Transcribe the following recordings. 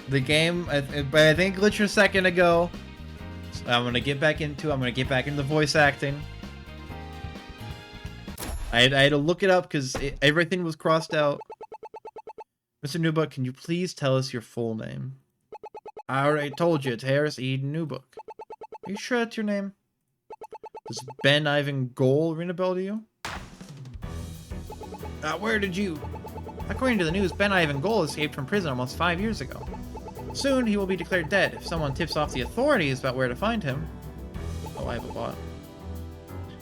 The game, but I think glitched a second ago. So I'm gonna get back into the voice acting. I had to look it up because everything was crossed out. Mr. Newbuck, can you please tell us your full name? I already told you, it's Harris Eden Newbuck. Are you sure that's your name? Does Ben Ivan Goal ring a bell to you? Where did you... According to the news, Ben Ivan Goal escaped from prison almost 5 years ago. Soon, he will be declared dead if someone tips off the authorities about where to find him. Oh, I have a bot.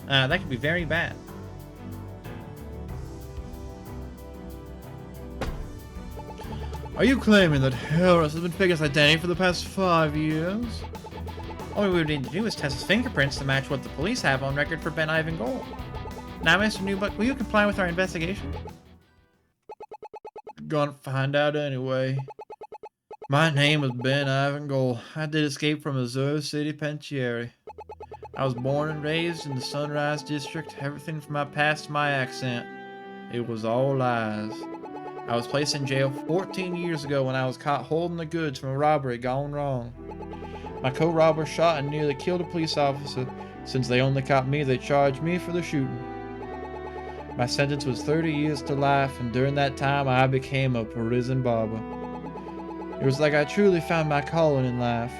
That could be very bad. Are you claiming that Harris has been Figure's identity for the past 5 years? All we would need to do is test his fingerprints to match what the police have on record for Ben Ivan Goal. Now, Mr. Newbuck, will you comply with our investigation? Gonna find out anyway. My name is Ben Ivan Goal. I did escape from Missouri City Penitentiary. I was born and raised in the Sunrise District. Everything from my past to my accent. It was all lies. I was placed in jail 14 years ago when I was caught holding the goods from a robbery gone wrong. My co-robber shot and nearly killed a police officer. Since they only caught me, they charged me for the shooting. My sentence was 30 years to life, and during that time I became a prison barber. It was like I truly found my calling in life.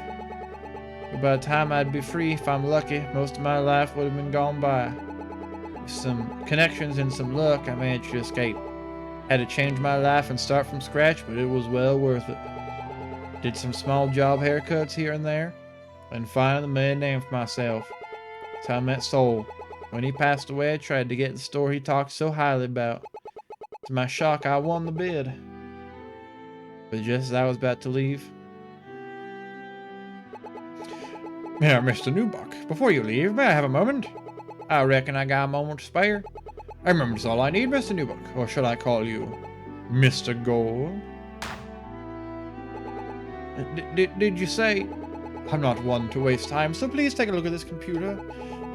But by the time I'd be free, if I'm lucky, most of my life would have been gone by. With some connections and some luck, I managed to escape. Had to change my life and start from scratch, but it was well worth it. Did some small job haircuts here and there, and finally made a name for myself. That's how I met Soul. When he passed away, I tried to get the store he talked so highly about. To my shock, I won the bid. But just as I was about to leave... Now, Mr. Newbuck, before you leave, may I have a moment? I reckon I got a moment to spare. I remember it's all I need, Mr. Newbuck. Or should I call you Mr. Gold? Did you say... I'm not one to waste time, so please take a look at this computer.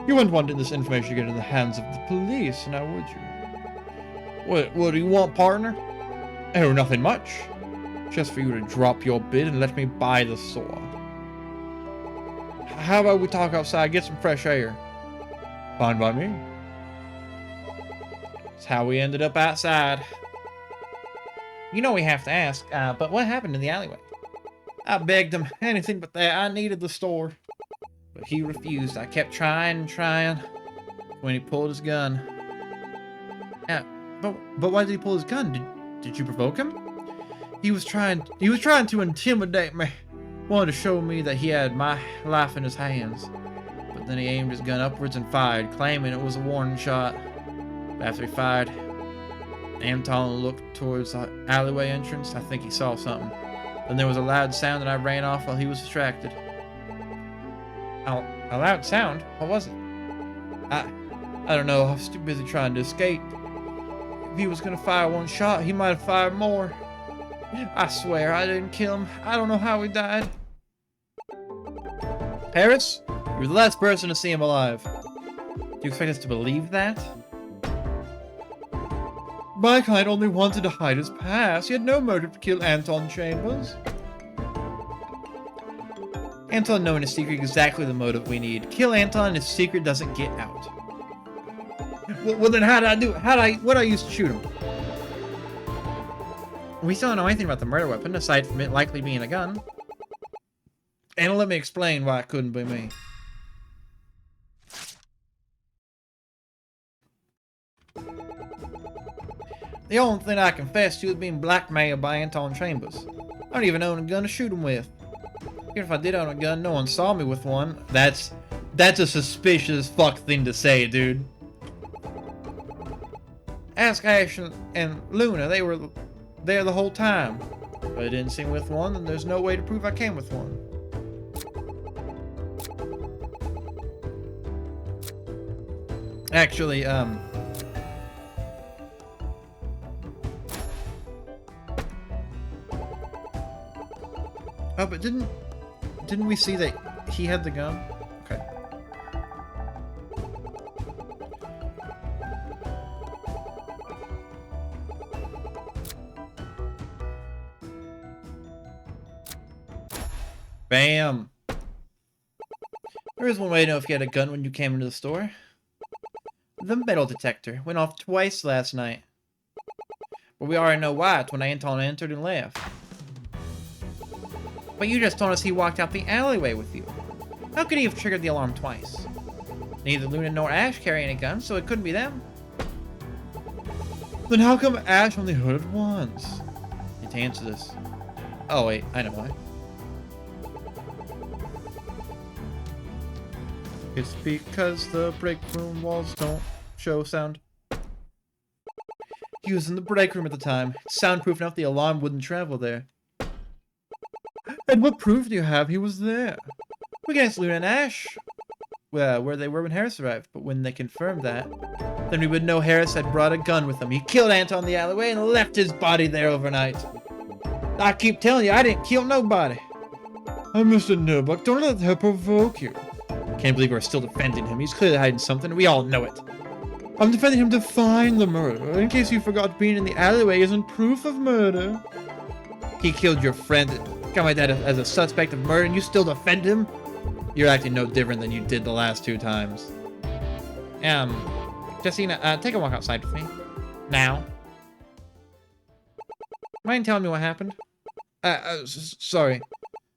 You wouldn't want this information to get in the hands of the police, now would you? What do you want, partner? Oh, nothing much. Just for you to drop your bid and let me buy the store. How about we talk outside, get some fresh air? Fine by me. That's how we ended up outside. You know we have to ask, but what happened in the alleyway? I begged him, anything but that. I needed the store. But he refused. I kept trying and trying. When he pulled his gun. Yeah, but why did he pull his gun? Did you provoke him? He was trying to intimidate me. Wanted to show me that he had my life in his hands. But then he aimed his gun upwards and fired, claiming it was a warning shot. After he fired, Anton looked towards the alleyway entrance. I think he saw something. Then there was a loud sound and I ran off while he was distracted. A loud sound? What was it? I don't know. I was too busy trying to escape. If he was gonna fire one shot, he might have fired more. I swear I didn't kill him. I don't know how he died. Harris, you're the last person to see him alive. Do you expect us to believe that? My client only wanted to hide his past. He had no motive to kill Anton Chambers. Anton knowing his secret exactly the motive we need. Kill Anton and his secret doesn't get out. Well then how did I do it? What did I use to shoot him? We still don't know anything about the murder weapon, aside from it likely being a gun. And let me explain why it couldn't be me. The only thing I confessed to is being blackmailed by Anton Chambers. I don't even own a gun to shoot him with. Even if I did own a gun, no one saw me with one. That's a suspicious fuck thing to say, dude. Ask Ash and Luna, they were there the whole time. If I didn't see me with one, then there's no way to prove I came with one. Actually, Oh, but didn't we see that he had the gun? Okay. Bam. There is one way to know if you had a gun when you came into the store. The metal detector went off twice last night. But we already know why. It's when Anton entered and left. But you just told us he walked out the alleyway with you. How could he have triggered the alarm twice? Neither Luna nor Ash carry any guns, so it couldn't be them. Then how come Ash only heard it once? I need to answer this. Oh wait, I know why. It's because the break room walls don't show sound. He was in the break room at the time. It's soundproof enough the alarm wouldn't travel there. And what proof do you have he was there? We can ask Luna and Ash where they were when Harris arrived, but when they confirmed that, then we would know Harris had brought a gun with him. He killed Anton in the alleyway and left his body there overnight. I keep telling you, I didn't kill nobody. Oh, Mr. Nurbuck, don't let her provoke you. Can't believe we're still defending him. He's clearly hiding something. We all know it. I'm defending him to find the murderer. In case you forgot, being in the alleyway isn't proof of murder. He killed your friend. Got my dad as a suspect of murder, and you still defend him? You're acting no different than you did the last 2 times. Jessina, take a walk outside with me. Now. Mind telling me what happened? Sorry.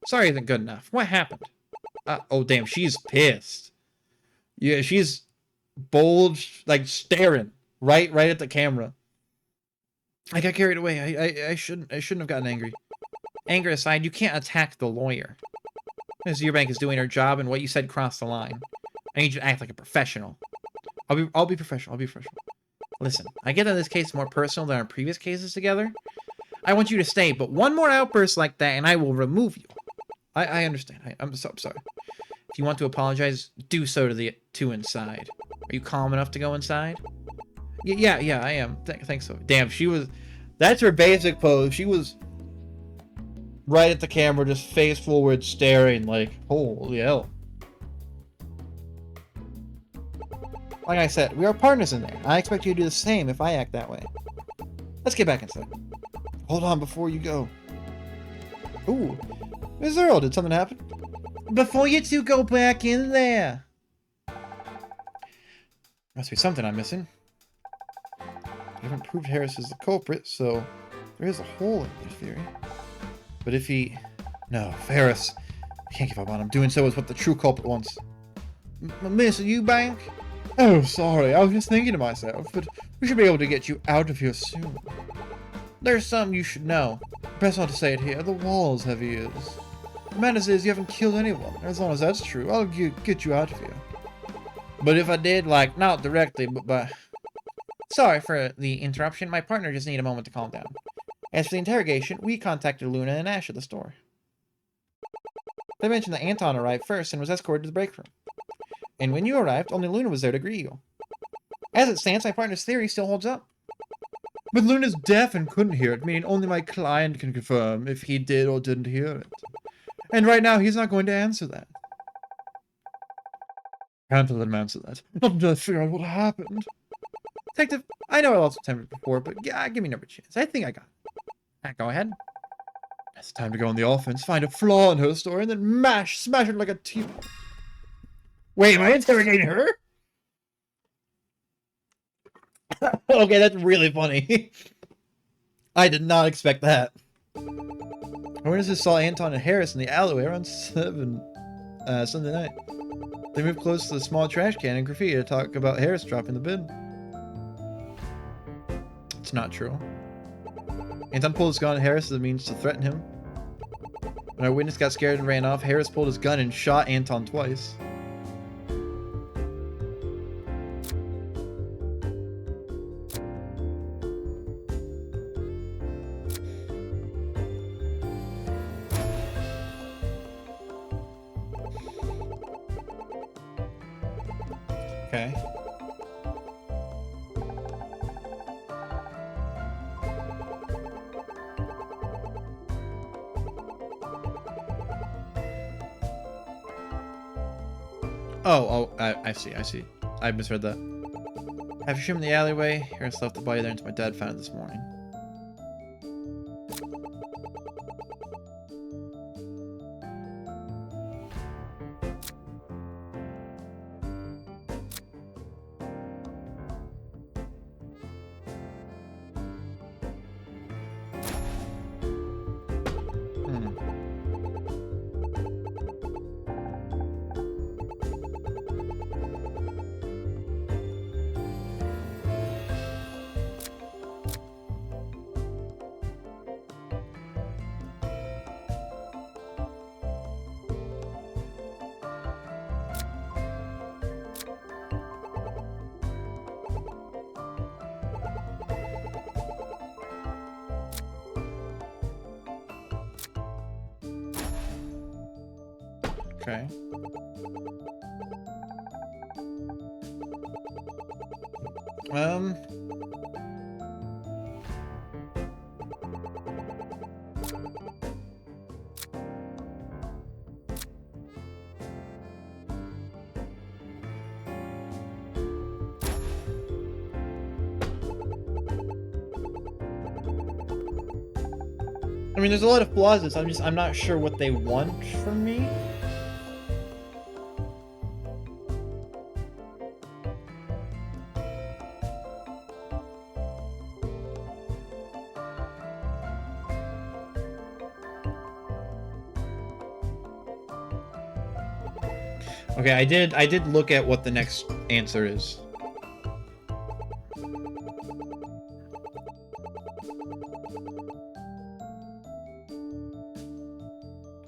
Sorry isn't good enough. What happened? Oh damn, she's pissed. Yeah, she's bulged, like staring right at the camera. I got carried away. I shouldn't have gotten angry. Anger aside, you can't attack the lawyer. Ms. Eubank is doing her job, and what you said crossed the line. I need you to act like a professional. I'll be professional. Listen, I get that this case is more personal than our previous cases together. I want you to stay, but one more outburst like that, and I will remove you. I understand. I'm so sorry. If you want to apologize, do so to the 2 inside. Are you calm enough to go inside? Yeah, I am. Thanks so. Damn, she was... That's her basic pose. She was right at the camera, just face forward, staring like, holy hell. Like I said, we are partners in there. I expect you to do the same if I act that way. Let's get back inside. Hold on before you go. Ooh. Miss Earl, did something happen? Before you 2 go back in there. Must be something I'm missing. You haven't proved Harris is the culprit, so there is a hole in your theory. But if he... No, Harris. I can't give up on him. Doing so is what the true culprit wants. Miss Eubank? Oh, sorry. I was just thinking to myself, but we should be able to get you out of here soon. There's something you should know. Best not to say it here. The wall's heavy is. The matter is, you haven't killed anyone. As long as that's true, I'll get you out of here. But if I did, like, not directly, but... Sorry for the interruption. My partner just needed a moment to calm down. As for the interrogation, we contacted Luna and Ash at the store. They mentioned that Anton arrived first and was escorted to the break room. And when you arrived, only Luna was there to greet you. As it stands, my partner's theory still holds up. But Luna's deaf and couldn't hear it, meaning only my client can confirm if he did or didn't hear it. And right now, he's not going to answer that. Can't let him answer that. Not until I figure out what happened. Detective, I know I lost attempted before, but yeah, give me another chance. I think I got it. Go ahead. It's time to go on the offense, find a flaw in her story, and then smash it like a teapot. Wait, am I interrogating her? Okay, that's really funny. I did not expect that. I witnesses saw Anton and Harris in the alleyway around 7 Sunday night. They moved close to the small trash can and graffiti to talk about Harris dropping the bin. It's not true. Anton pulled his gun at Harris as a means to threaten him. When our witness got scared and ran off, Harris pulled his gun and shot Anton twice. Okay. Oh, I see. I misread that. After shooting in the alleyway, Harris left the body there until my dad found it this morning. Okay. I mean, there's a lot of flaws in this. I'm not sure what they want from me. Okay, I did look at what the next answer is.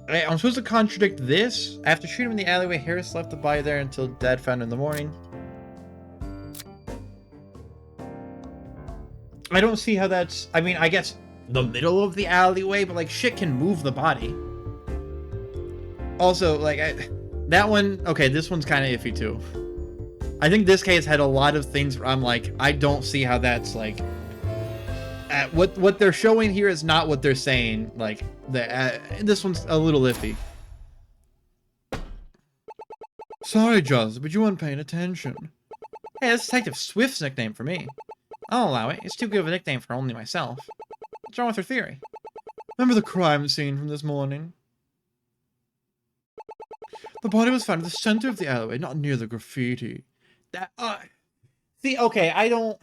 I'm supposed to contradict this. After shooting him in the alleyway, Harris left the body there until dead, found in the morning. I don't see how that's... I mean, I guess the middle of the alleyway, but like shit can move the body. Also, like, that one... Okay, this one's kind of iffy too. I think this case had a lot of things where I'm like, I don't see how that's like... what they're showing here is not what they're saying. Like, this one's a little iffy. Sorry, Joseph, but you weren't paying attention. Hey, that's Detective Swift's nickname for me. I'll allow it. It's too good of a nickname for only myself. What's wrong with her theory? Remember the crime scene from this morning? The body was found at the center of the alleyway, not near the graffiti. That, see, okay, I don't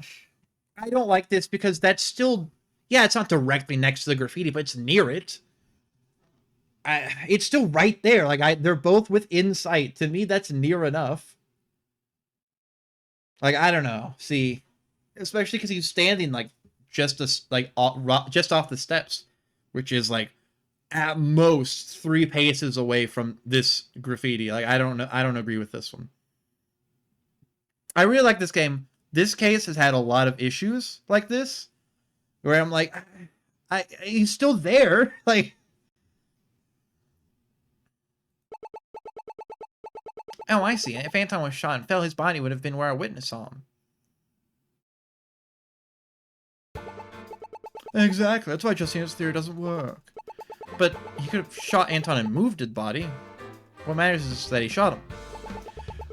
like this because that's still, yeah, it's not directly next to the graffiti, but it's near it. It's still right there. Like, they're both within sight. To me, that's near enough. Like, I don't know. See, especially because he's standing like just off the steps, which is like at most 3 paces away from this graffiti. Like, I don't know. I don't agree with this one. I really like this game. This case has had a lot of issues like this, where I'm like, he's still there. Like, oh, I see. If Anton was shot and fell, his body would have been where our witness saw him. Exactly. That's why Justina's theory doesn't work. But he could have shot Anton and moved his body. What matters is that he shot him.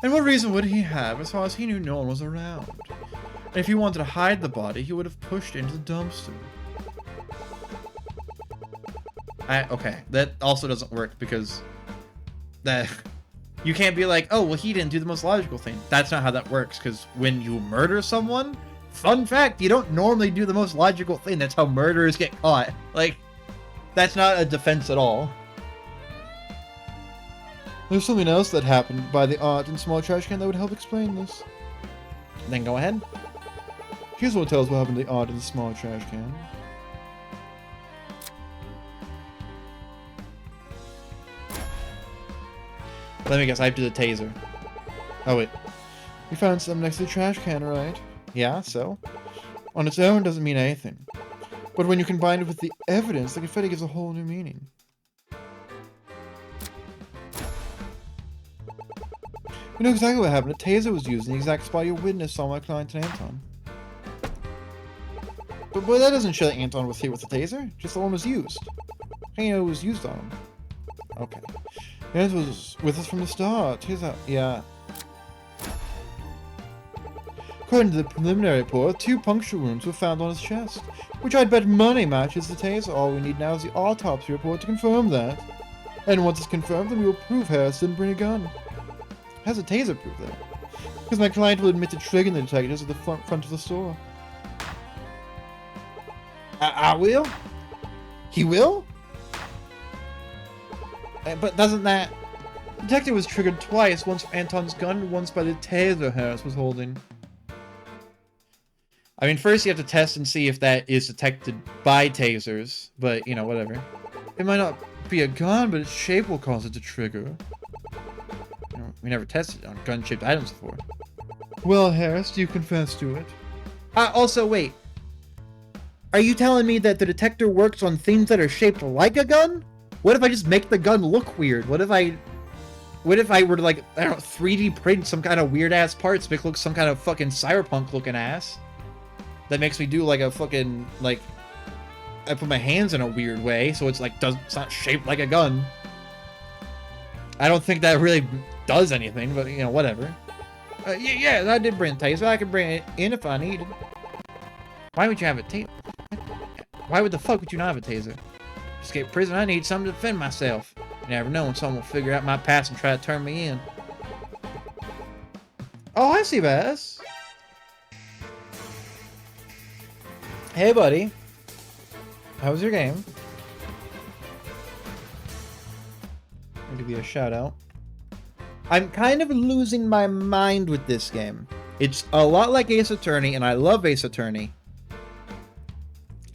And what reason would he have? As far as he knew, no one was around. And if he wanted to hide the body, he would have pushed it into the dumpster. Okay, that also doesn't work because you can't be like, oh, well, he didn't do the most logical thing. That's not how that works, because when you murder someone, fun fact, you don't normally do the most logical thing. That's how murderers get caught. Like, that's not a defense at all. There's something else that happened by the art in small trash can that would help explain this. Then go ahead. Here's what tells what happened to the art in the small trash can. Let me guess, I did the taser. Oh wait. You found something next to the trash can, right? Yeah, so? On its own doesn't mean anything. But when you combine it with the evidence, the confetti gives a whole new meaning. You know exactly what happened. A taser was used in the exact spot your witness saw my client and Anton. But that doesn't show that Anton was hit with the taser. Just the one was used. How do you know it was used on him? Okay. Anton was with us from the start. Here's how. Yeah. According to the preliminary report, 2 puncture wounds were found on his chest, which I'd bet money matches the taser. All we need now is the autopsy report to confirm that. And once it's confirmed, then we will prove Harris didn't bring a gun. How's a taser prove that? Because my client will admit to triggering the detectives at the front of the store. I will? He will? But doesn't that... The detective was triggered twice, once for Anton's gun and once by the taser Harris was holding. I mean, first you have to test and see if that is detected by tasers, but, you know, whatever. It might not be a gun, but its shape will cause it to trigger. You know, we never tested on gun-shaped items before. Well, Harris, do you confess to it? Also, wait. Are you telling me that the detector works on things that are shaped like a gun? What if I just make the gun look weird? What if I... What if I were to, like, I don't know, 3D print some kind of weird-ass parts, make it look some kind of fucking cyberpunk-looking ass? That makes me do, like, a fucking, like... I put my hands in a weird way, so it's, like, it's not shaped like a gun. I don't think that really does anything, but, you know, whatever. Yeah, I did bring a taser. I could bring it in if I needed. Why would you have a taser? Why would the fuck would you not have a taser? Escape prison, I need something to defend myself. You never know when someone will figure out my past and try to turn me in. Oh, I see, Bass. Hey, buddy. How was your game? I'll give you a shout out. I'm kind of losing my mind with this game. It's a lot like Ace Attorney, and I love Ace Attorney.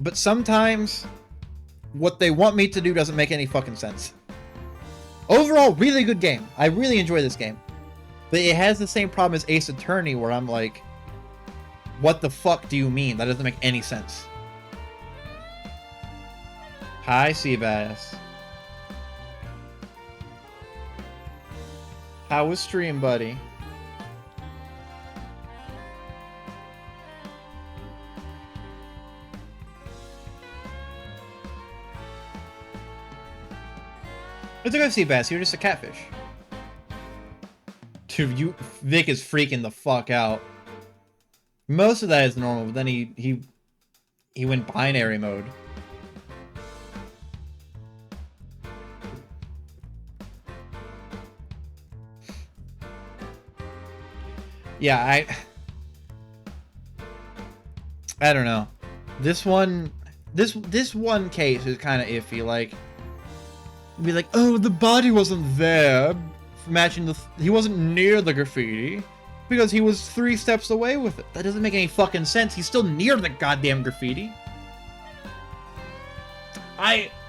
But sometimes, what they want me to do doesn't make any fucking sense. Overall, really good game. I really enjoy this game. But it has the same problem as Ace Attorney, where I'm like, what the fuck do you mean? That doesn't make any sense. Hi, Seabass. How was stream, buddy? It's a go Seabass. You're just a catfish. Dude, Vic is freaking the fuck out. Most of that is normal, but then he went binary mode. Yeah, I don't know. This one case is kind of iffy. Like, be like, oh, the body wasn't there, matching he wasn't near the graffiti because he was 3 steps away with it. That doesn't make any fucking sense. He's still near the goddamn graffiti.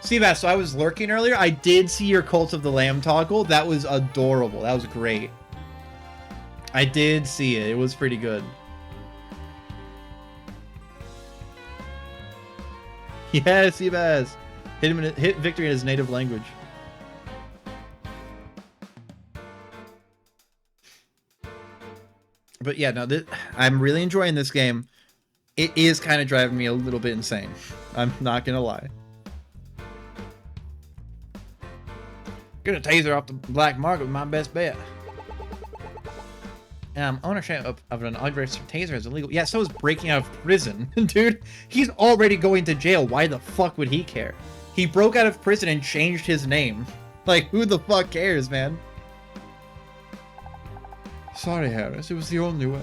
See that? So I was lurking earlier. I did see your Cult of the Lamb toggle. That was adorable. That was great. I did see it. It was pretty good. Yeah, Seabass. Hit Victory in his native language. But yeah, no, I'm really enjoying this game. It is kind of driving me a little bit insane. I'm not gonna lie. Gonna taser off the black market with my best bet. Ownership of an unregistered taser is illegal. Yeah, so is breaking out of prison. Dude, he's already going to jail. Why the fuck would he care? He broke out of prison and changed his name. Like, who the fuck cares, man? Sorry, Harris. It was the only way.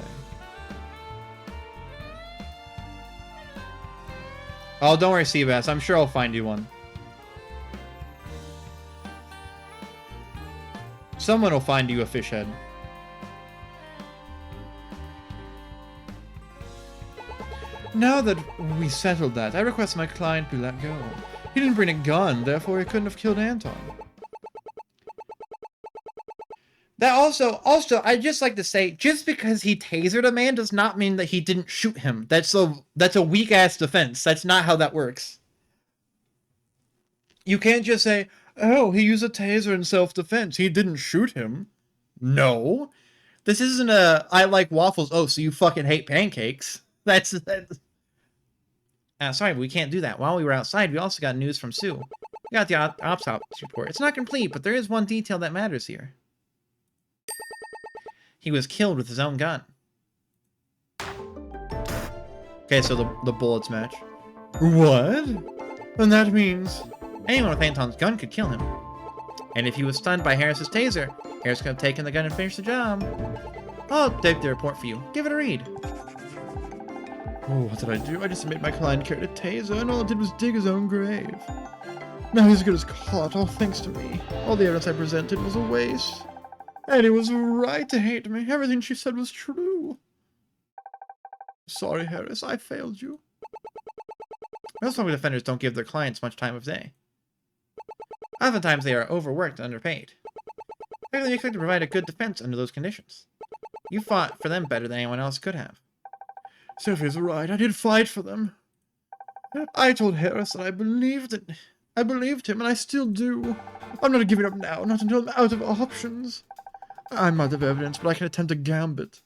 Oh, don't worry, Seabass. I'm sure I'll find you one. Someone will find you a fish head. Now that we settled that, I request my client be let go. He didn't bring a gun, therefore he couldn't have killed Anton. That also, I'd just like to say, just because he tasered a man does not mean that he didn't shoot him. That's a weak-ass defense. That's not how that works. You can't just say, oh, he used a taser in self-defense. He didn't shoot him. No. This isn't a, I like waffles, oh, so you fucking hate pancakes. That's sorry, we can't do that. While we were outside, we also got news from Sue. We got the autopsy report. It's not complete, but there is one detail that matters here. He was killed with his own gun. Okay, so the bullets match. What? And that means anyone with Anton's gun could kill him. And if he was stunned by Harris's taser, Harris could have taken the gun and finished the job. I'll take the report for you. Give it a read. Oh, what did I do? I just made my client carry a taser, and all I did was dig his own grave. Now he's as good as caught, all thanks to me. All the evidence I presented was a waste. And it was right to hate me. Everything she said was true. Sorry, Harris, I failed you. Most public defenders don't give their clients much time of day. Oftentimes they are overworked and underpaid. How can they expect to provide a good defense under those conditions? You fought for them better than anyone else could have. Sophie's right, I did fight for them. I told Harris that I believed him, and I still do. I'm not giving up now, not until I'm out of options. I'm out of evidence, but I can attempt a gambit.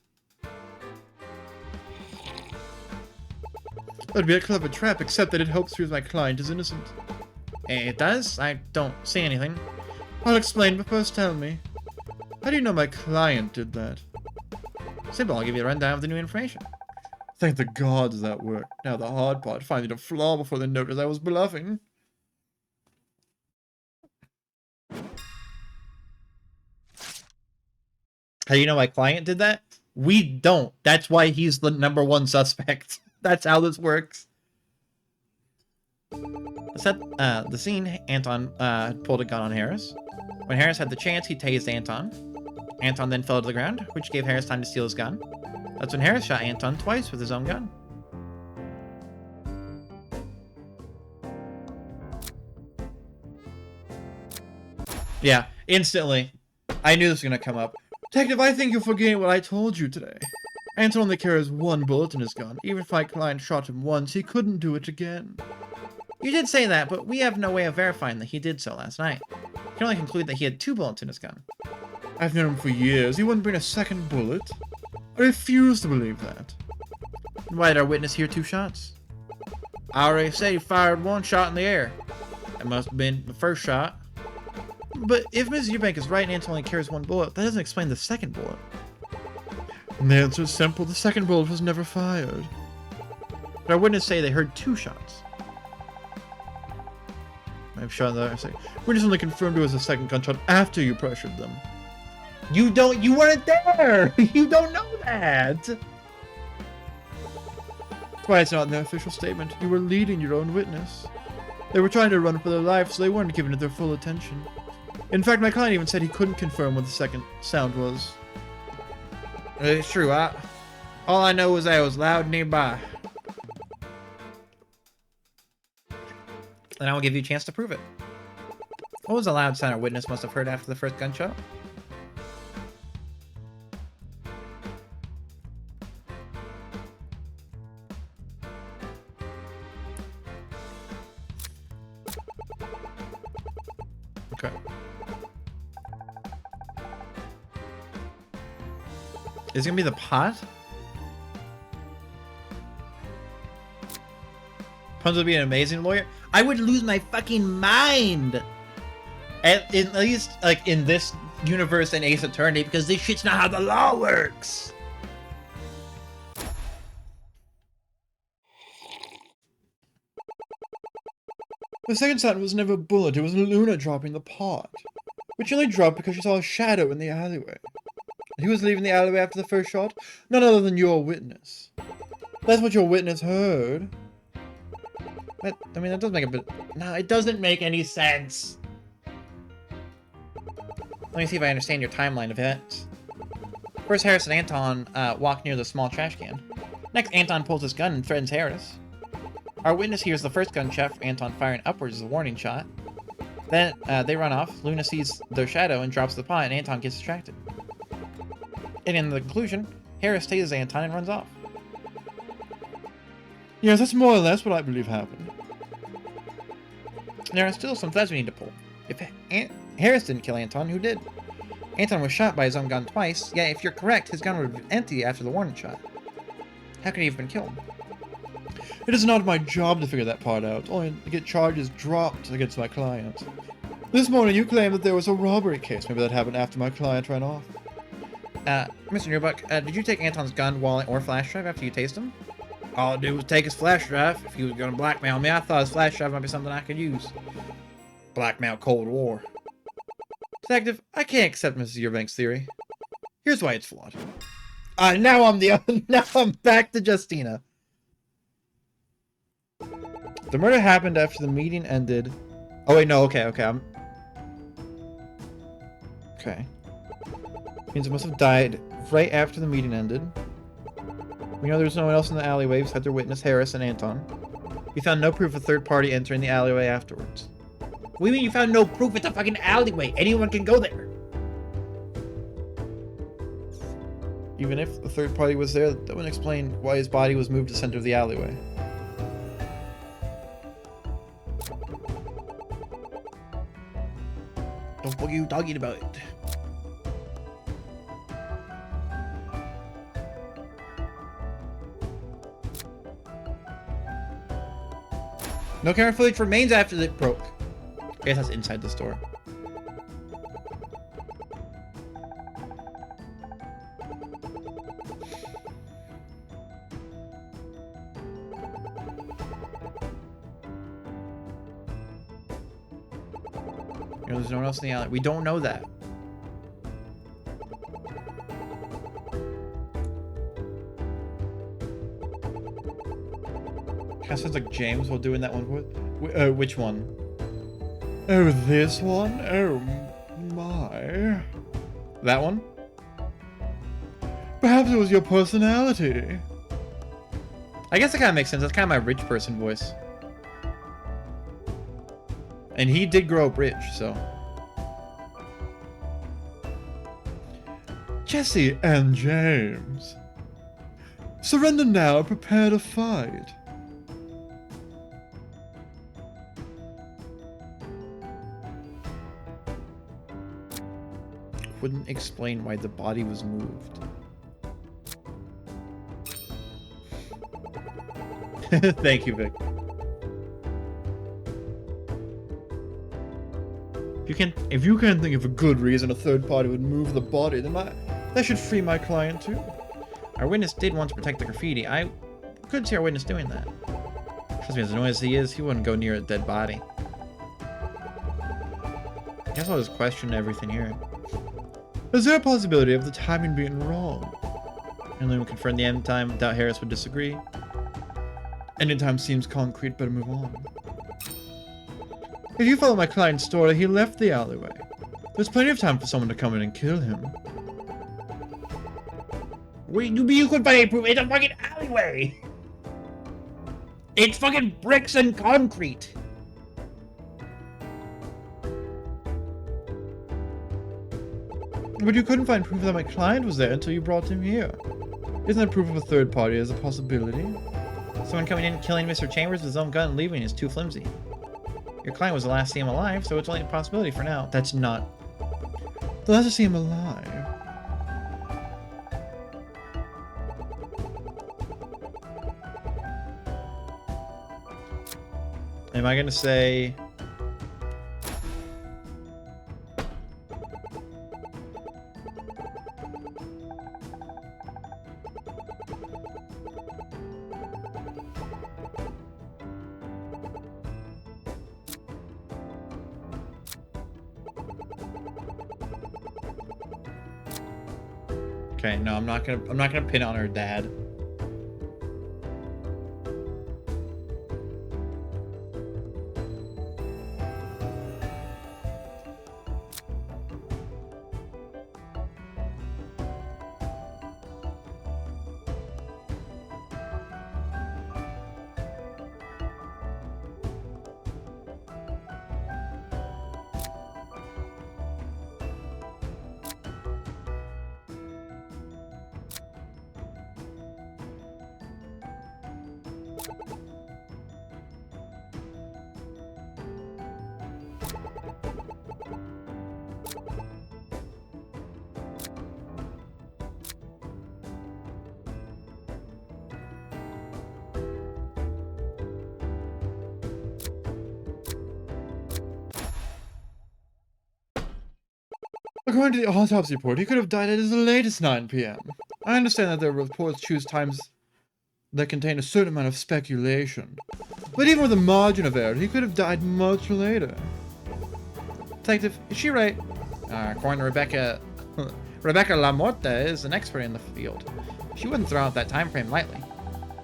That'd be a clever trap, except that it helps prove my client is innocent. It does? I don't see anything. I'll explain, but first tell me. How do you know my client did that? Simple, I'll give you a rundown of the new information. Thank the gods that worked. Now the hard part, finding a flaw before they noticed I was bluffing. How do you know my client did that? We don't. That's why he's the #1 suspect. That's how this works. Set the scene, Anton pulled a gun on Harris. When Harris had the chance, he tased Anton. Anton then fell to the ground, which gave Harris time to steal his gun. That's when Harris shot Anton twice with his own gun. Yeah, instantly. I knew this was going to come up. Detective, I think you're forgetting what I told you today. Anton only carries 1 bullet in his gun. Even if my client shot him once, he couldn't do it again. You did say that, but we have no way of verifying that he did so last night. We can only conclude that he had 2 bullets in his gun. I've known him for years. He wouldn't bring a second bullet. I refuse to believe that. Why did our witness hear 2 shots? I already said he fired 1 shot in the air. That must have been the first shot. But if Mrs. Eubank is right and Anton only carries 1 bullet, that doesn't explain the second bullet. And the answer is simple. The second bullet was never fired. But our witness say they heard 2 shots. I've shot the other. Witness only confirmed it was a second gunshot after you pressured them. You weren't there! You don't know that! That's why it's not in the official statement. You were leading your own witness. They were trying to run for their life, so they weren't giving it their full attention. In fact, my client even said he couldn't confirm what the second sound was. It's true, all I know is that it was loud nearby. And I will give you a chance to prove it. What was the loud sound our witness must have heard after the first gunshot? Okay. Is it gonna be the pot? Punz would be an amazing lawyer. I would lose my fucking mind. At least, like, in this universe in Ace Attorney, because this shit's not how the law works. The second sound was never a bullet, it was Luna dropping the pot. Which only dropped because she saw a shadow in the alleyway. He was leaving the alleyway after the first shot? None other than your witness. That's what your witness heard. That, I mean, that doesn't make a bit... No, it doesn't make any sense. Let me see if I understand your timeline of events. First, Harris and Anton walk near the small trash can. Next, Anton pulls his gun and threatens Harris. Our witness hears the first gunshot from Anton firing upwards as a warning shot. Then, they run off. Luna sees their shadow and drops the pot, and Anton gets distracted. And in the conclusion, Harris tases Anton and runs off. Yes, that's more or less what I believe happened. There are still some threads we need to pull. If Harris didn't kill Anton, who did? Anton was shot by his own gun twice, yet if you're correct, his gun would be empty after the warning shot. How could he have been killed? It is not my job to figure that part out, only to get charges dropped against my client. This morning you claimed that there was a robbery case. Maybe that happened after my client ran off. Mr. Newbuck, did you take Anton's gun, wallet, or flash drive after you tased him? All I did was take his flash drive. If he was going to blackmail me, I thought his flash drive might be something I could use. Blackmail Cold War. Detective, I can't accept Mrs. Eubank's theory. Here's why it's flawed. Now I'm back to Justina. The murder happened after the meeting ended. Oh wait, no, okay. Okay. Means it must have died right after the meeting ended. We know there was no one else in the alleyway besides their witness, Harris and Anton. We found no proof of a third party entering the alleyway afterwards. What do you mean you found no proof? It's a fucking alleyway. Anyone can go there. Even if the third party was there, that wouldn't explain why his body was moved to the center of the alleyway. What are you talking about? No camera footage remains after it broke. I guess that's inside the store. You know, there's no one else in the alley. We don't know that. Kind of sounds like James while doing that one. Which one? Oh, this one? Oh, my. That one? Perhaps it was your personality. I guess that kind of makes sense. That's kind of my rich person voice. And he did grow up rich, so. Jesse and James. Surrender now, prepare to fight. Couldn't explain why the body was moved. Thank you, Vic. If you can't think of a good reason a third party would move the body, then that should free my client too. Our witness did want to protect the graffiti. I couldn't see our witness doing that. Trust me, as annoying as he is, he wouldn't go near a dead body. I guess I'll just question everything here. Is there a possibility of the timing being wrong? And then we confirm the end time. Doubt Harris would disagree. Ending time seems concrete, better move on. If you follow my client's story, he left the alleyway. There's plenty of time for someone to come in and kill him. Wait, you could find proof. It's a fucking alleyway! It's fucking bricks and concrete! But you couldn't find proof that my client was there until you brought him here. Isn't that proof of a third party as a possibility? Someone coming in and killing Mr. Chambers with his own gun and leaving is too flimsy. Your client was the last to see him alive, so it's only a possibility for now. That's not... The last to see him alive? Am I gonna say... Okay, no, I'm not gonna pin on her dad. According to the autopsy report, he could have died at as late as 9 p.m. I understand that the reports choose times that contain a certain amount of speculation. But even with a margin of error, he could have died much later. Detective, is she right? According to Rebecca... Rebecca LaMorta is an expert in the field. She wouldn't throw out that time frame lightly.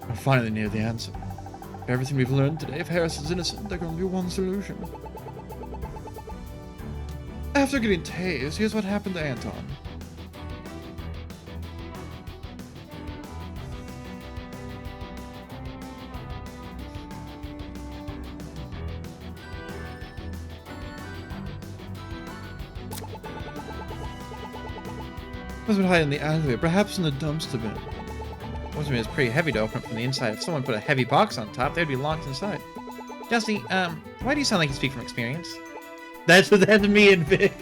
We're finally near the answer. Everything we've learned today, if Harris is innocent, there can only be one solution. After getting tased, here's what happened to Anton. Must have been hiding in the alleyway, perhaps in the dumpster bin. It was pretty heavy to open up from the inside. If someone put a heavy box on top, they'd be locked inside. Jesse, why do you sound like you speak from experience? That's me and Vic.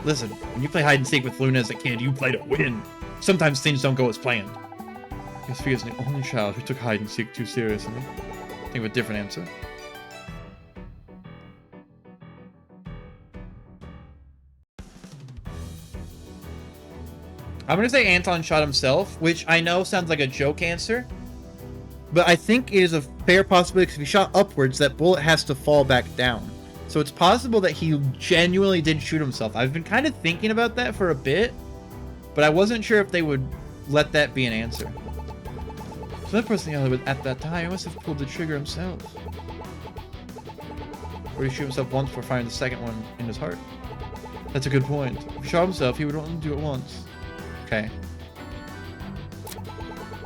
Listen, when you play hide and seek with Luna as a kid, you play to win. Sometimes things don't go as planned. Guess he is the only child who took hide and seek too seriously. Think of a different answer. I'm gonna say Anton shot himself, which I know sounds like a joke answer, but I think it is a fair possibility because if he shot upwards, that bullet has to fall back down. So it's possible that he genuinely did shoot himself. I've been kind of thinking about that for a bit, but I wasn't sure if they would let that be an answer. So that person in the alley at that time must have pulled the trigger himself. Or he shoot himself once before firing the second one in his heart. That's a good point. If he shot himself, he would only do it once. Okay.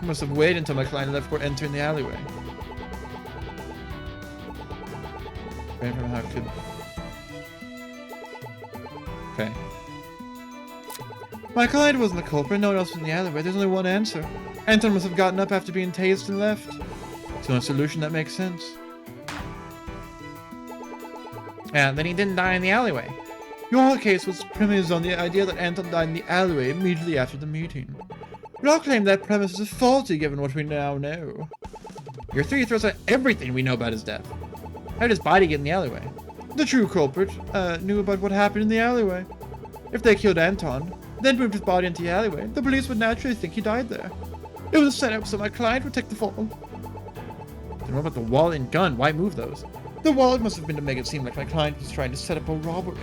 I must have waited until my client left before entering the alleyway. From how it could... Okay. My client wasn't the culprit, no one else was in the alleyway. There's only one answer. Anton must have gotten up after being tased and left. It's the only solution that makes sense. Yeah, then he didn't die in the alleyway. Your case was premised on the idea that Anton died in the alleyway immediately after the meeting. But I'll claim that premise is faulty given what we now know. Your theory throws out everything we know about his death. How did his body get in the alleyway? The true culprit knew about what happened in the alleyway. If they killed Anton, then moved his body into the alleyway, the police would naturally think he died there. It was a setup so my client would take the fall. Then what about the wallet and gun? Why move those? The wallet must have been to make it seem like my client was trying to set up a robbery.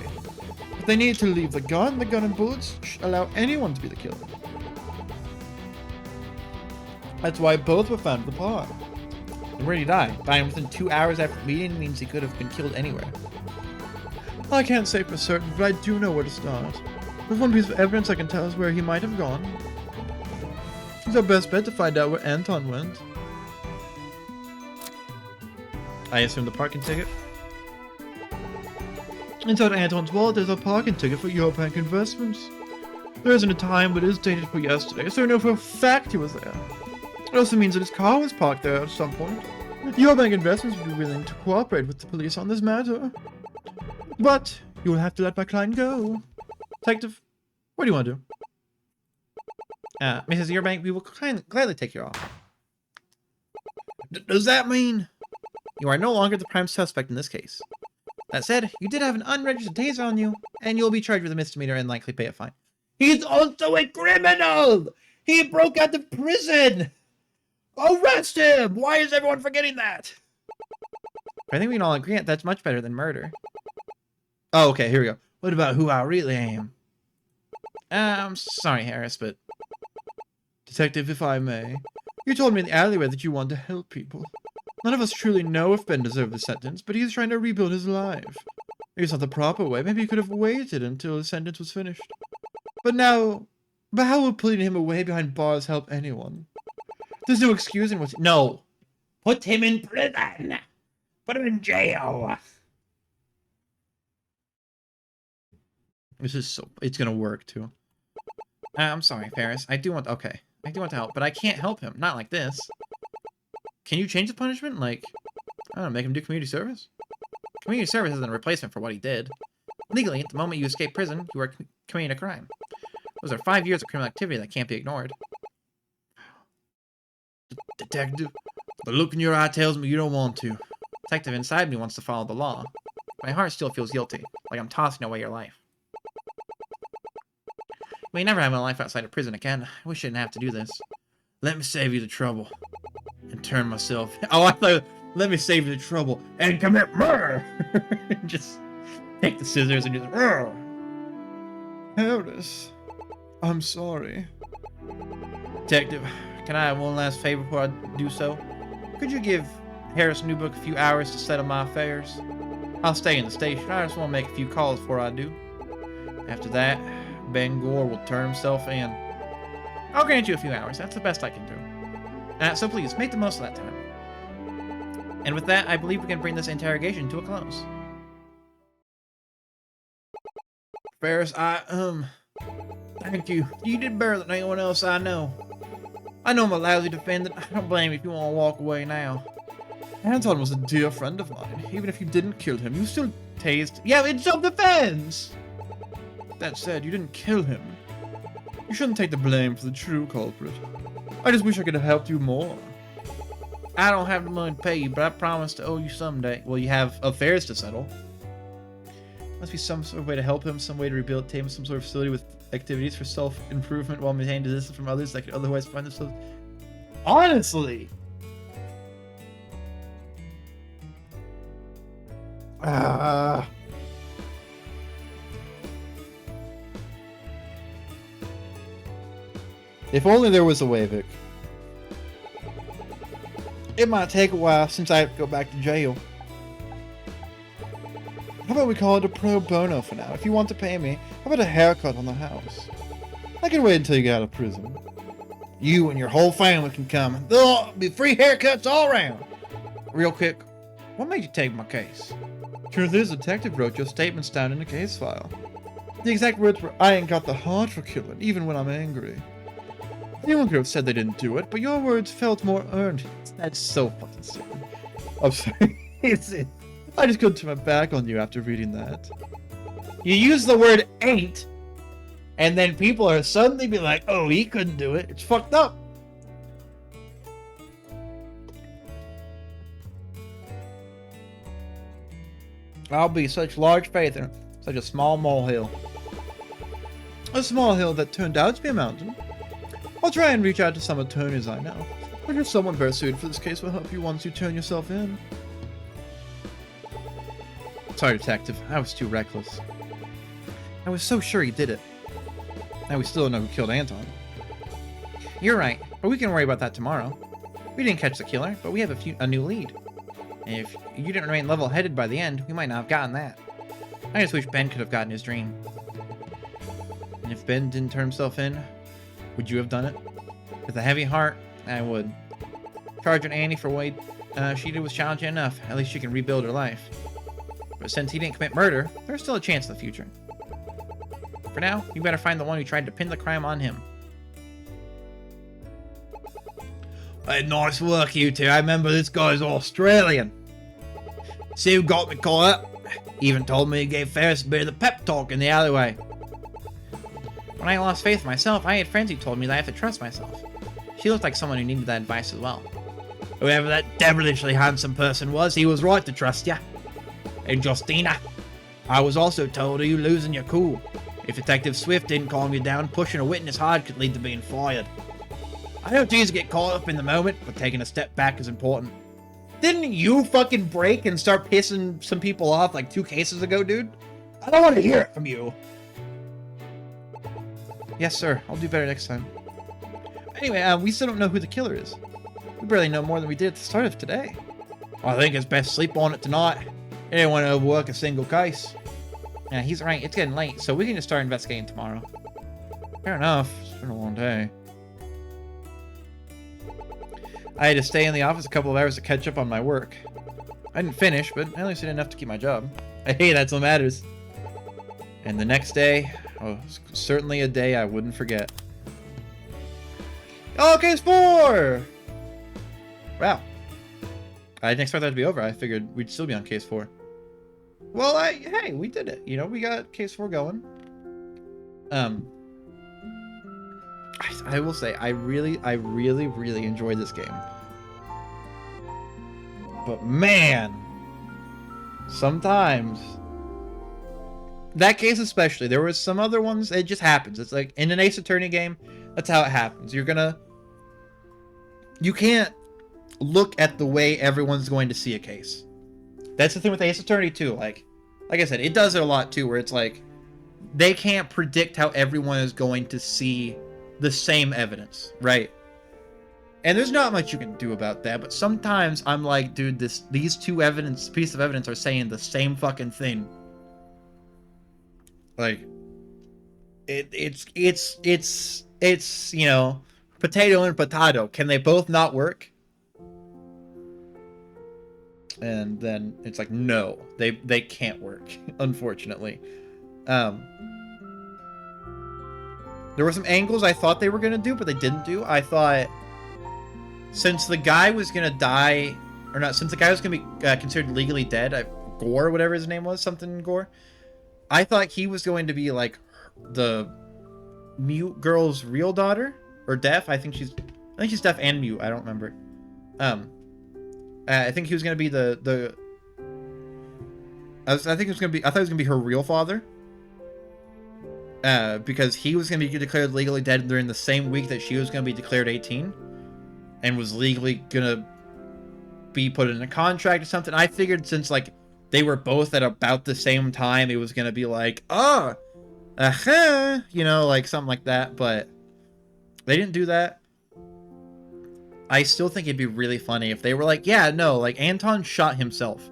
If they needed to leave the gun and bullets allow anyone to be the killer. That's why both were found in the park. And where did he die? Dying within 2 hours after the meeting means he could have been killed anywhere. I can't say for certain, but I do know where to start. With one piece of evidence I can tell us where he might have gone. It's our best bet to find out where Anton went. I assume the parking ticket. Inside Anton's wallet, there's a parking ticket for your bank investments. There isn't a time, but it is dated for yesterday, so we know for a fact he was there. It also means that his car was parked there at some point. Your bank investments would be willing to cooperate with the police on this matter. But you will have to let my client go. Detective, what do you want to do? Mrs. Eubank, we will gladly take your offer. Does that mean you are no longer the prime suspect in this case? That said, you did have an unregistered taser on you, and you'll be charged with a misdemeanor and likely pay a fine. He's also a criminal! He broke out of prison! Arrest him! Why is everyone forgetting that? I think we can all agree that that's much better than murder. Oh, okay, here we go. What about who I really am? I'm sorry, Harris, but... Detective, if I may, you told me in the alleyway that you wanted to help people. None of us truly know if Ben deserved the sentence, but he's trying to rebuild his life. Maybe it's not the proper way. Maybe he could have waited until his sentence was finished. But how will putting him away behind bars help anyone? There's no excusing what... No! Put him in prison! Put him in jail! This is so... It's gonna work, too. I'm sorry, Ferris. I do want... Okay. I do want to help, but I can't help him. Not like this. Can you change the punishment? Like, I don't know, make him do community service? Community service isn't a replacement for what he did. Legally, at the moment you escape prison, you are committing a crime. Those are 5 years of criminal activity that can't be ignored. Detective, the look in your eye tells me you don't want to. Detective inside me wants to follow the law. My heart still feels guilty, like I'm tossing away your life. You may never have a life outside of prison again. I wish I didn't have to do this. Let me save you the trouble. And turn myself... Oh, I thought... Let me save you the trouble. And commit murder! Just take the scissors and just... Harris, I'm sorry. Detective, can I have one last favor before I do so? Could you give Harris Newbook a few hours to settle my affairs? I'll stay in the station. I just want to make a few calls before I do. After that, Ben Gore will turn himself in. I'll grant you a few hours. That's the best I can do. So please, make the most of that time. And with that, I believe we can bring this interrogation to a close. Ferris, thank you. You did better than anyone else I know. I know I'm a lousy defendant. I don't blame you if you want to walk away now. Anton was a dear friend of mine. Even if you didn't kill him, you still tased... Yeah, in self-defense! That said, you didn't kill him. You shouldn't take the blame for the true culprit. I just wish I could have helped you more. I don't have the money to pay you, but I promise to owe you someday. Well, you have affairs to settle. Must be some sort of way to help him, some way to rehabilitate him, some sort of facility with activities for self-improvement while maintaining distance from others that could otherwise find themselves. Honestly! If only there was a way, Vic. It might take a while since I have to go back to jail. How about we call it a pro bono for now? If you want to pay me, how about a haircut on the house? I can wait until you get out of prison. You and your whole family can come. There'll be free haircuts all around. Real quick, what made you take my case? Truth is, the detective wrote your statements down in the case file. The exact words were, I ain't got the heart for killing, even when I'm angry. Anyone could have said they didn't do it, but your words felt more earned. That's so fucking stupid. I'm sorry. I just couldn't turn my back on you after reading that. You use the word ain't, and then people are suddenly be like, oh, he couldn't do it. It's fucked up. I'll be such large faith in such a small molehill. A small hill that turned out to be a mountain. I'll try and reach out to some attorneys I know. Or if someone better suited for this case will help you once you turn yourself in. Sorry, detective. I was too reckless. I was so sure he did it. Now we still don't know who killed Anton. You're right, but we can worry about that tomorrow. We didn't catch the killer, but we have a new lead. And if you didn't remain level-headed by the end, we might not have gotten that. I just wish Ben could have gotten his dream. And if Ben didn't turn himself in, would you have done it? With a heavy heart, I would. Charging Annie for what she did was challenging enough. At least she can rebuild her life. But since he didn't commit murder, there's still a chance in the future. For now, you better find the one who tried to pin the crime on him. Hey, nice work, you two. I remember this guy's Australian. See who got me caught up? Even told me he gave Ferris a bit of the pep talk in the alleyway. When I lost faith in myself, I had friends who told me that I have to trust myself. She looked like someone who needed that advice as well. Whoever that devilishly handsome person was, he was right to trust ya. And Justina, I was also told of you losing your cool. If Detective Swift didn't calm you down, pushing a witness hard could lead to being fired. I know it's easy to get caught up in the moment, but taking a step back is important. Didn't you fucking break and start pissing some people off like 2 cases ago, dude? I don't want to hear it from you. Yes, sir. I'll do better next time. Anyway, we still don't know who the killer is. We barely know more than we did at the start of today. I think it's best sleep on it tonight. I didn't want to overwork a single case. Yeah, he's right. It's getting late, so we can just start investigating tomorrow. Fair enough. It's been a long day. I had to stay in the office a couple of hours to catch up on my work. I didn't finish, but at least I did enough to keep my job. Hey, that's what matters. And the next day, oh, certainly a day I wouldn't forget. Oh, case 4! Wow. I didn't expect that to be over. I figured we'd still be on case 4. Well, hey, we did it. You know, we got case 4 going. I will say, I really enjoyed this game. But man, sometimes that case especially, there was some other ones, it just happens. It's like in an Ace Attorney game, that's how it happens. You can't look at the way everyone's going to see a case. That's the thing with Ace Attorney too. Like I said, it does it a lot too, where it's like they can't predict how everyone is going to see the same evidence, right? And there's not much you can do about that, but sometimes I'm like, dude, these two pieces of evidence are saying the same fucking thing. Like, it's you know, potato and potato. Can they both not work? And then it's like, no, they can't work, unfortunately. There were some angles I thought they were going to do, but they didn't do. I thought, since the guy was going to die, or not, since the guy was going to be considered legally dead, Gore, whatever his name was, something Gore, I thought he was going to be, like, the mute girl's real daughter, or deaf. I think she's deaf and mute, I don't remember. I think he was gonna be the. I think it was gonna be. I thought it was gonna be her real father. Because he was gonna be declared legally dead during the same week that she was gonna be declared 18, and was legally gonna be put in a contract or something. I figured since like they were both at about the same time, it was gonna be like, oh, you know, like something like that. But they didn't do that. I still think it'd be really funny if they were like, yeah, no, like Anton shot himself.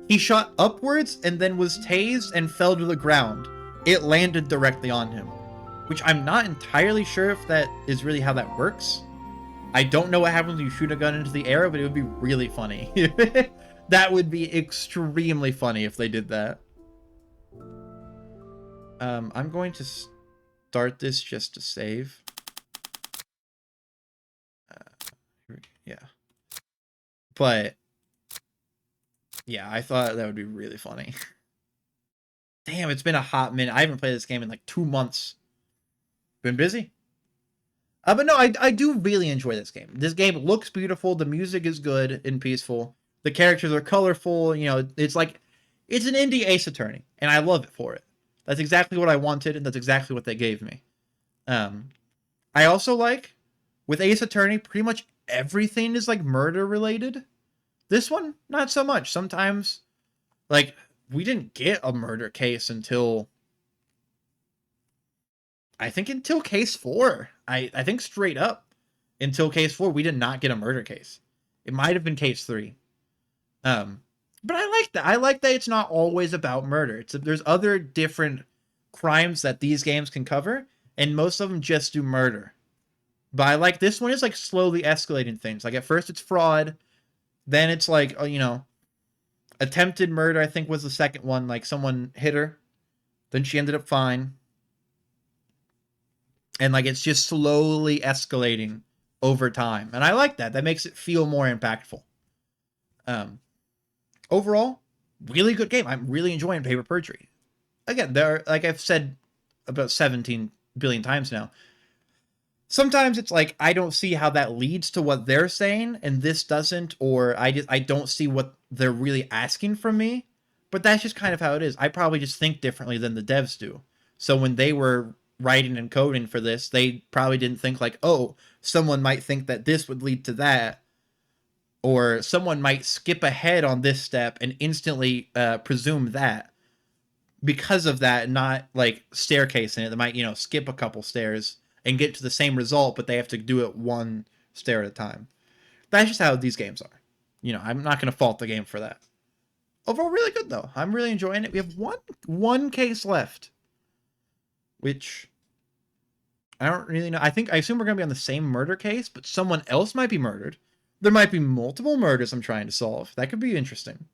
He shot upwards and then was tased and fell to the ground. It landed directly on him, which I'm not entirely sure if that is really how that works. I don't know what happens when you shoot a gun into the air, but it would be really funny. That would be extremely funny if they did that. I'm going to start this just to save. Yeah. But, yeah, I thought that would be really funny. Damn, it's been a hot minute. I haven't played this game in like 2 months. Been busy. But no, I do really enjoy this game. This game looks beautiful. The music is good and peaceful. The characters are colorful. You know, it's like, it's an indie Ace Attorney, and I love it for it. That's exactly what I wanted, and that's exactly what they gave me. I also like, with Ace Attorney, pretty much everything is like murder related. This one, not so much. Sometimes, like, we didn't get a murder case until, I think until case 4. I think straight up until case 4, we did not get a murder case. It might have been case 3. But I like that. I like that it's not always about murder. There's other different crimes that these games can cover, and most of them just do murder. But I like this one is like slowly escalating things. Like at first it's fraud, then it's like, you know, attempted murder, I think was the second one. Like someone hit her, then she ended up fine. And like it's just slowly escalating over time. And I like that. That makes it feel more impactful. Overall, really good game. I'm really enjoying Paper Perjury. Again, there are, like I've said about 17 billion times now, sometimes it's like I don't see how that leads to what they're saying, and this doesn't, or I don't see what they're really asking from me. But that's just kind of how it is. I probably just think differently than the devs do. So when they were writing and coding for this, they probably didn't think like, oh, someone might think that this would lead to that, or someone might skip ahead on this step and instantly presume that. Because of that, not like staircasing it, they might, you know, skip a couple stairs and get to the same result, but they have to do it one stair at a time. That's just how these games are. You know, I'm not going to fault the game for that. Overall, really good though. I'm really enjoying it. We have one case left, which I don't really know. I assume we're going to be on the same murder case, but someone else might be murdered. There might be multiple murders I'm trying to solve. That could be interesting.